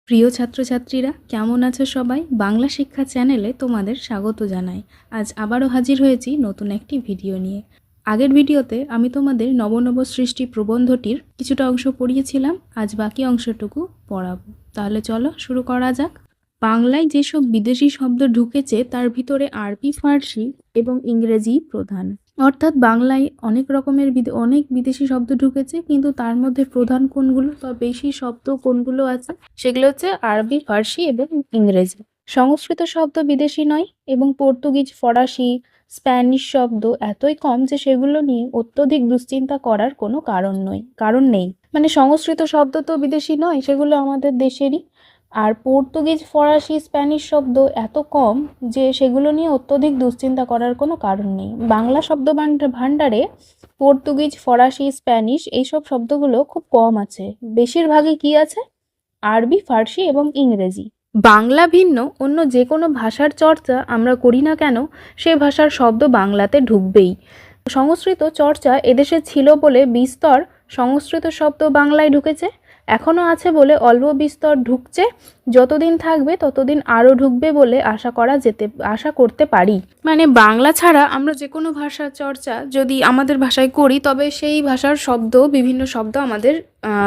প্রিয় ছাত্রছাত্রীরা, কেমন আছো সবাই? বাংলা শিক্ষা চ্যানেলে তোমাদের স্বাগত জানাই। আজ আবারও হাজির হয়েছি নতুন একটি ভিডিও নিয়ে। আগের ভিডিওতে আমি তোমাদের নব নব সৃষ্টি প্রবন্ধটির কিছুটা অংশ পড়িয়েছিলাম। আজ বাকি অংশটুকু পড়াবো। তাহলে চলো শুরু করা যাক। বাংলায় যেসব বিদেশি শব্দ ঢুকেছে তার ভিতরে আরবি, ফার্সি এবং ইংরেজি প্রধান। অর্থাৎ বাংলায় অনেক রকমের অনেক বিদেশি শব্দ ঢুকেছে, কিন্তু তার মধ্যে প্রধান কোনগুলো বা বেশি শব্দ কোনগুলো আছে সেগুলো হচ্ছে আরবি, ফার্সি এবং ইংরেজি। সংস্কৃত শব্দ বিদেশি নয় এবং পর্তুগিজ, ফরাসি, স্প্যানিশ শব্দ এতই কম যে সেগুলো নিয়ে অত্যধিক দুশ্চিন্তা করার কোনো কারণ নেই। মানে সংস্কৃত শব্দ তো বিদেশি নয়, সেগুলো আমাদের দেশেরই। আর পর্তুগিজ, ফরাসি, স্প্যানিশ শব্দ এত কম যে সেগুলো নিয়ে অত্যধিক দুশ্চিন্তা করার কোনো কারণ নেই। বাংলা শব্দ ভাণ্ডারে পর্তুগিজ, ফরাসি, স্প্যানিশ এইসব শব্দগুলো খুব কম আছে। বেশিরভাগই কি আছে? আরবি, ফার্সি এবং ইংরেজি। বাংলা ভিন্ন অন্য যে কোনো ভাষার চর্চা আমরা করি না কেন, সে ভাষার শব্দ বাংলাতে ঢুকবেই। সংস্কৃত চর্চা এদেশে ছিল বলে বিস্তর সংস্কৃত শব্দ বাংলায় ঢুকেছে, এখনও আছে বলে অল্প বিস্তর ঢুকছে। যতদিন থাকবে ততদিন আরও ঢুকবে বলে আশা করতে পারি। মানে বাংলা ছাড়া আমরা যে কোনো ভাষার চর্চা যদি আমাদের ভাষায় করি, তবে সেই ভাষার বিভিন্ন শব্দ আমাদের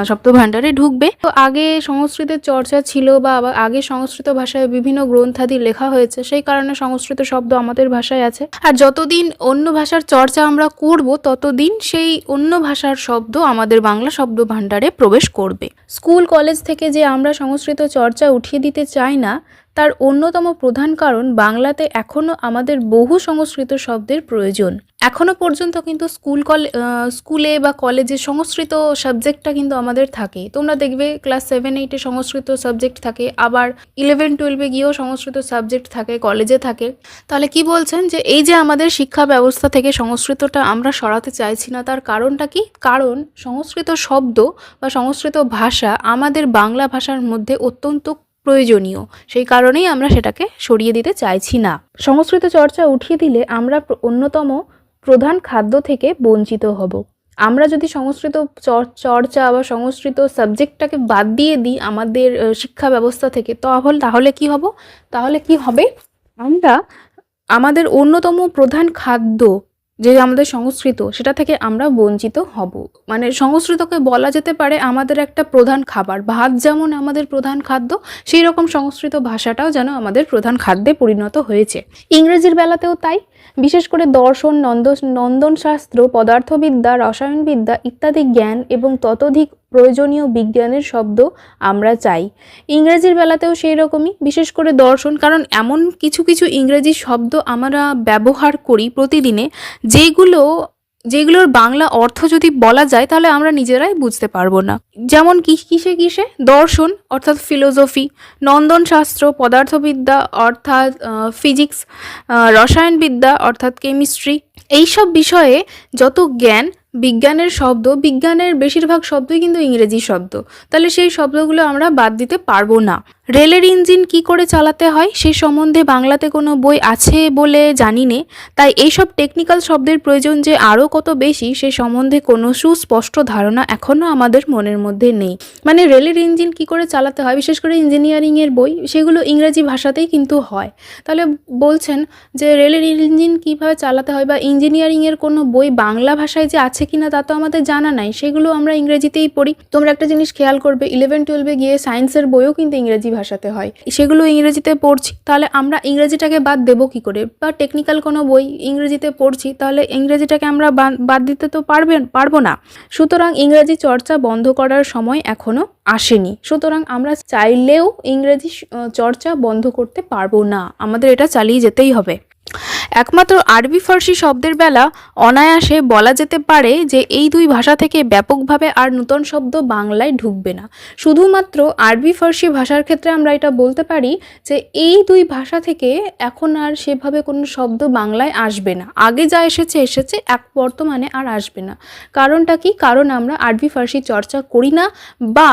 শব্দ ভাণ্ডারে ঢুকবে। তো আগে সংস্কৃতের চর্চা ছিল বা আগে সংস্কৃত ভাষায় বিভিন্ন গ্রন্থাদি লেখা হয়েছে, সেই কারণে সংস্কৃত শব্দ আমাদের ভাষায় আছে। আর যতদিন অন্য ভাষার চর্চা আমরা করব, ততদিন সেই অন্য ভাষার শব্দ আমাদের বাংলা শব্দ ভাণ্ডারে প্রবেশ করবে। স্কুল কলেজ থেকে যে আমরা সংস্কৃত চর্চা উঠিয়ে দিতে চাই না, তার অন্যতম প্রধান কারণ বাংলাতে এখনও আমাদের বহু সংস্কৃত শব্দের প্রয়োজন। এখনও পর্যন্ত কিন্তু স্কুলে বা কলেজে সংস্কৃত সাবজেক্টটা কিন্তু আমাদের থাকে। তোমরা দেখবে ক্লাস 7-8-এ সংস্কৃত সাবজেক্ট থাকে, আবার 11-12-এ গিয়েও সংস্কৃত সাবজেক্ট থাকে, কলেজে থাকে। তাহলে কি বলছেন যে এই যে আমাদের শিক্ষা ব্যবস্থা থেকে সংস্কৃতটা আমরা সরাতে চাইছি না, তার কারণটা কি? কারণ সংস্কৃত শব্দ বা সংস্কৃত ভাষা আমাদের বাংলা ভাষার মধ্যে অত্যন্ত প্রয়োজনীয়, সেই কারণেই আমরা সেটাকে সরিয়ে দিতে চাইছি না। সংস্কৃত চর্চা উঠিয়ে দিলে আমরা অন্যতম প্রধান খাদ্য থেকে বঞ্চিত হব। আমরা যদি সংস্কৃত চর্চা বা সংস্কৃত সাবজেক্টটাকে বাদ দিয়ে দিই আমাদের শিক্ষা ব্যবস্থা থেকে, তাহলে কি হবে? আমরা আমাদের অন্যতম প্রধান খাদ্য যে আমাদের সংস্কৃত, সেটা থেকে আমরা বঞ্চিত হব। মানে সংস্কৃতকে বলা যেতে পারে আমাদের একটা প্রধান খাবার। ভাত যেমন আমাদের প্রধান খাদ্য, সেই রকম সংস্কৃত ভাষাটাও যেন আমাদের প্রধান খাদ্যে পরিণত হয়েছে। ইংরেজির বেলাতেও তাই। বিশেষ করে দর্শন, নন্দনশাস্ত্র, পদার্থবিদ্যা, রসায়নবিদ্যা ইত্যাদি জ্ঞান এবং ততোধিক প্রয়োজনীয় বিজ্ঞানের শব্দ আমরা চাই। ইংরেজির বেলাতেও সেই রকমই, বিশেষ করে দর্শন, কারণ এমন কিছু কিছু ইংরেজি শব্দ আমরা ব্যবহার করি প্রতিদিনে যেগুলোর বাংলা অর্থ যদি বলা যায় তাহলে আমরা নিজেরাই বুঝতে পারবো না। যেমন কিসে দর্শন অর্থাৎ ফিলোসফি, নন্দনশাস্ত্র পদার্থবিদ্যা অর্থাৎ ফিজিক্স, রসায়নবিদ্যা অর্থাৎ কেমিস্ট্রি, এইসব বিষয়ে যত বিজ্ঞানের শব্দ, বিজ্ঞানের বেশিরভাগ শব্দই কিন্তু ইংরেজি শব্দ। তাহলে সেই শব্দগুলো আমরা বাদ দিতে পারবো না। রেলের ইঞ্জিন কি করে চালাতে হয় সে সম্বন্ধে বাংলাতে কোনো বই আছে বলে জানি নে, তাই এইসব টেকনিক্যাল শব্দের প্রয়োজন যে আরও কত বেশি সে সম্বন্ধে কোনো সুস্পষ্ট ধারণা এখনও আমাদের মনের মধ্যে নেই। মানে রেলের ইঞ্জিন কি করে চালাতে হয়, বিশেষ করে ইঞ্জিনিয়ারিংয়ের বই, সেগুলো ইংরেজি ভাষাতেই কিন্তু হয়। তাহলে বলছেন যে রেলের ইঞ্জিন কীভাবে চালাতে হয় বা ইঞ্জিনিয়ারিংয়ের কোনো বই বাংলা ভাষায় যে আছে কিনা তা তো আমাদের জানা নাই, সেগুলো আমরা ইংরেজিতেই পড়ি। তোমরা একটা জিনিস খেয়াল করবে, 11-12-এ গিয়ে সায়েন্সের বইও কিন্তু ইংরেজি ভাষাতে হয়, সেগুলো ইংরেজিতে পড়ছি। তাহলে আমরা ইংরেজিটাকে বাদ দেবো কি করে? বা টেকনিক্যাল কোনো বই ইংরেজিতে পড়ছি, তাহলে ইংরেজিটাকে আমরা বাদ দিতে তো পারবো না। সুতরাং ইংরেজি চর্চা বন্ধ করার সময় এখনো আসেনি। সুতরাং আমরা চাইলেও ইংরেজি চর্চা বন্ধ করতে পারবো না, আমাদের এটা চালিয়ে যেতেই হবে। একমাত্র আরবি ফার্সি শব্দের বেলা অনায়াসে বলা যেতে পারে যে এই দুই ভাষা থেকে ব্যাপকভাবে আর নূতন শব্দ বাংলায় ঢুকবে না। শুধুমাত্র আরবি ফার্সি ভাষার ক্ষেত্রে আমরা এটা বলতে পারি যে এই দুই ভাষা থেকে এখন আর সেভাবে কোনো শব্দ বাংলায় আসবে না। আগে যা এসেছে বর্তমানে আর আসবে না। কারণটা কি? কারণ আমরা আরবি ফার্সি চর্চা করি না, বা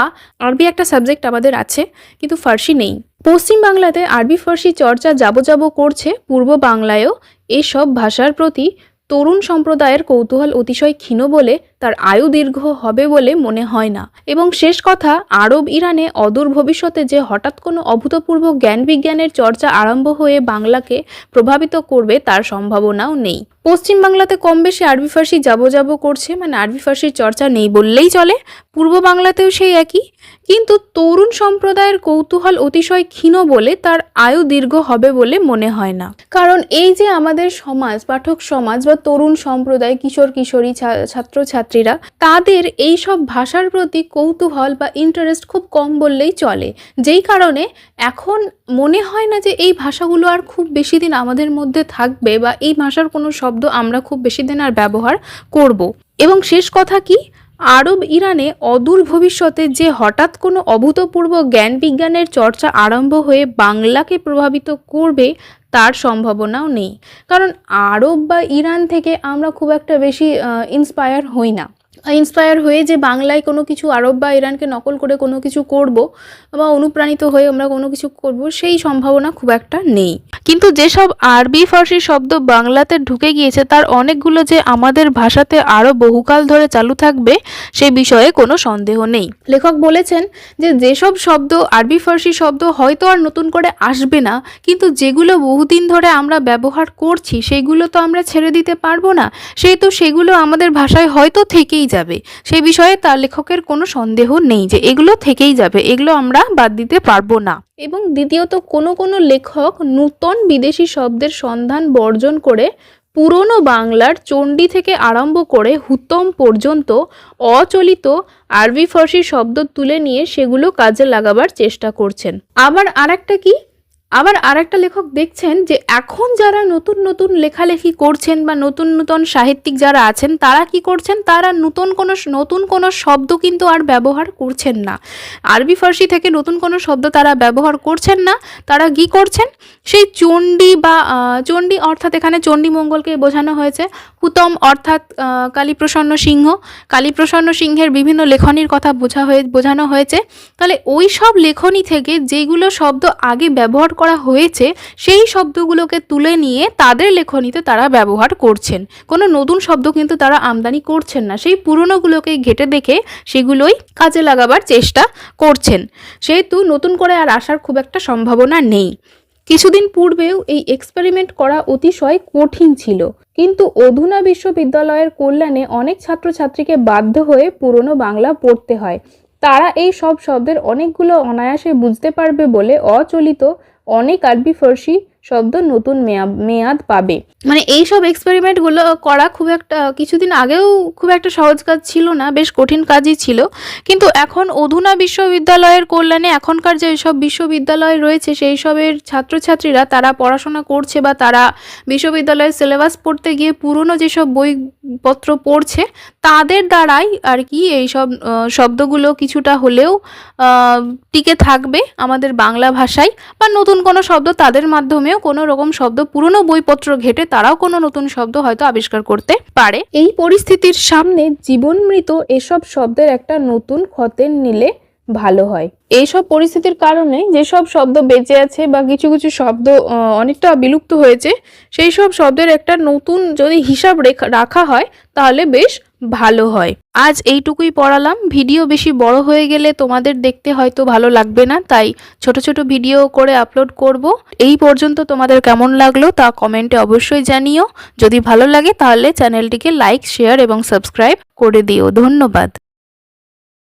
আরবি একটা সাবজেক্ট আমাদের আছে কিন্তু ফার্সি নেই। পশ্চিম বাংলাতে আরবি ফার্সি চর্চা যাবো করছে, পূর্ব বাংলায়ও এসব ভাষার প্রতি তরুণ সম্প্রদায়ের কৌতূহল অতিশয় ক্ষীণ বলে তার আয়ু দীর্ঘ হবে বলে মনে হয় না। এবং শেষ কথা, আরব ইরানে অদূর ভবিষ্যতে যে হঠাৎ কোনো অভূতপূর্ব জ্ঞান বিজ্ঞানের চর্চা আরম্ভ হয়ে বাংলাকে প্রভাবিত করবে তার সম্ভাবনাও নেই। পশ্চিম বাংলাতে কম বেশি আরবি ফার্সি যাবো করছে, মানে আরবি ফার্সির চর্চা নেই বললেই চলে। পূর্ব বাংলাতেও সেই একই, কিন্তু তরুণ সম্প্রদায়ের কৌতূহল অতিশয় ক্ষীণ বলে তার আয়ু দীর্ঘ হবে বলে মনে হয় না। কারণ এই যে আমাদের সমাজ, পাঠক সমাজ বা তরুণ সম্প্রদায়, কিশোর কিশোরী, ছাত্রছাত্রীরা, তাদের এই সব ভাষার প্রতি কৌতূহল বা ইন্টারেস্ট খুব কম বললেই চলে। যেই কারণে এখন মনে হয় না যে এই ভাষাগুলো আর খুব বেশি দিন আমাদের মধ্যে থাকবে বা এই ভাষার কোনো শব্দ আমরা খুব বেশি দিন আর ব্যবহার করব। এবং শেষ কথা কি, আরব ইরানে অদূর ভবিষ্যতে যে হঠাৎ কোনো অভূতপূর্ব জ্ঞান বিজ্ঞানের চর্চা আরম্ভ হয়ে বাংলাকে প্রভাবিত করবে তার সম্ভাবনাও নেই। কারণ আরব বা ইরান থেকে আমরা খুব একটা বেশি ইন্সপায়ার হই না। ইন্সপায়ার হয়ে যে বাংলায় কোনো কিছু আরব বা ইরানকে নকল করে কোনো কিছু করব বা অনুপ্রাণিত হয়ে আমরা কোনো কিছু করব, সেই সম্ভাবনা খুব একটা নেই। কিন্তু যেসব আরবি ফার্সি শব্দ বাংলাতে ঢুকে গিয়েছে তার অনেকগুলো যে আমাদের ভাষাতে আরও বহুকাল ধরে চালু থাকবে সে বিষয়ে কোনো সন্দেহ নেই। লেখক বলেছেন যে যেসব শব্দ আরবি ফার্সি শব্দ হয়তো আর নতুন করে আসবে না, কিন্তু যেগুলো বহুদিন ধরে আমরা ব্যবহার করছি সেগুলো তো আমরা ছেড়ে দিতে পারবো না, সেহেতু সেগুলো আমাদের ভাষায় হয়তো থেকেই যাবে। সেই বিষয়ে তার লেখকের কোনো সন্দেহ নেই যে এগুলো থেকেই যাবে, এগুলো আমরা বাদ দিতে পারবো না। এবং দ্বিতীয়ত, কোনো লেখক নূতন বিদেশি শব্দের সন্ধান বর্জন করে পুরনো বাংলার চণ্ডী থেকে আরম্ভ করে হুতম পর্যন্ত অচলিত আরবি ফার্সি শব্দ তুলে নিয়ে সেগুলো কাজে লাগাবার চেষ্টা করছেন। আবার আরেকটা লেখক দেখছেন যে এখন যারা নতুন লেখালেখি করছেন বা নতুন সাহিত্যিক যারা আছেন তারা কি করছেন, তারা নতুন কোনো শব্দ কিন্তু আর ব্যবহার করছেন না। আরবি ফার্সি থেকে নতুন কোনো শব্দ তারা ব্যবহার করছেন না। তারা কি করছেন, সেই চণ্ডী বা চণ্ডী অর্থাৎ এখানে চণ্ডী মঙ্গলকে বোঝানো হয়েছে, হুতম অর্থাৎ কালীপ্রসন্ন সিংহের বিভিন্ন লেখনীর কথা বোঝানো হয়েছে। তাহলে ওই সব লেখনী থেকে যেগুলো শব্দ আগে ব্যবহার করা হয়েছে সেই শব্দগুলোকে তুলে নিয়ে তাদের লেখনীতে তারা ব্যবহার করছেন। কোনো নতুন শব্দ কিন্তু তারা আমদানি করছেন না, সেই পুরনোগুলোকে ঘেঁটে দেখে সেগুলোই কাজে লাগাবার চেষ্টা করছেন। সেহেতু নতুন করে আর আসার খুব একটা সম্ভাবনা নেই। কিছুদিন পূর্বেও এই এক্সপেরিমেন্ট করা অতিশয় কঠিন ছিল, কিন্তু অধুনা বিশ্ববিদ্যালয়ের কল্যাণে অনেক ছাত্রছাত্রীকে বাধ্য হয়ে পুরনো বাংলা পড়তে হয়। তারা এই সব শব্দের অনেকগুলো অনায়াসে বুঝতে পারবে বলে অচলিত অনেক আরবি ফার্সি শব্দ নতুন মেয়াদ পাবে। মানে এই সব এক্সপেরিমেন্টগুলো করা কিছুদিন আগেও খুব একটা সহজ কাজ ছিল না, বেশ কঠিন কাজই ছিল। কিন্তু এখন অধুনা বিশ্ববিদ্যালয়ের কল্যাণে এখনকার যে সব বিশ্ববিদ্যালয় রয়েছে সেই সবের ছাত্রছাত্রীরা তারা পড়াশোনা করছে বা তারা বিশ্ববিদ্যালয়ের সিলেবাস পড়তে গিয়ে পুরনো যেসব বইপত্র পড়ছে তাদের দ্বারাই আর কি এই সব শব্দগুলো কিছুটা হলেও টিকে থাকবে আমাদের বাংলা ভাষায়, বা নতুন কোনো শব্দ তাদের মাধ্যমেও কোনো রকম শব্দ পুরনো বইপত্র ঘেটে তারাও কোনো নতুন শব্দ হয়তো আবিষ্কার করতে পারে। এই পরিস্থিতির সামনে জীবনমৃত এসব শব্দের একটা নতুন খতেন নিলে ভালো হয়। এইসব পরিস্থিতির কারণে যেসব শব্দ বেঁচে আছে বা কিছু শব্দ অনেকটা বিলুপ্ত হয়েছে সেই সব শব্দের একটা নতুন যদি হিসাব রাখা হয় তাহলে বেশ ভালো হয়। আজ এইটুকুই পড়ালাম। ভিডিও বেশি বড় হয়ে গেলে তোমাদের দেখতে হয়তো ভালো লাগবে না, তাই ছোট ভিডিও করে আপলোড করব। এই পর্যন্ত তোমাদের কেমন লাগলো তা কমেন্টে অবশ্যই জানিও। যদি ভালো লাগে তাহলে চ্যানেলটিকে লাইক, শেয়ার এবং সাবস্ক্রাইব করে দিও। ধন্যবাদ।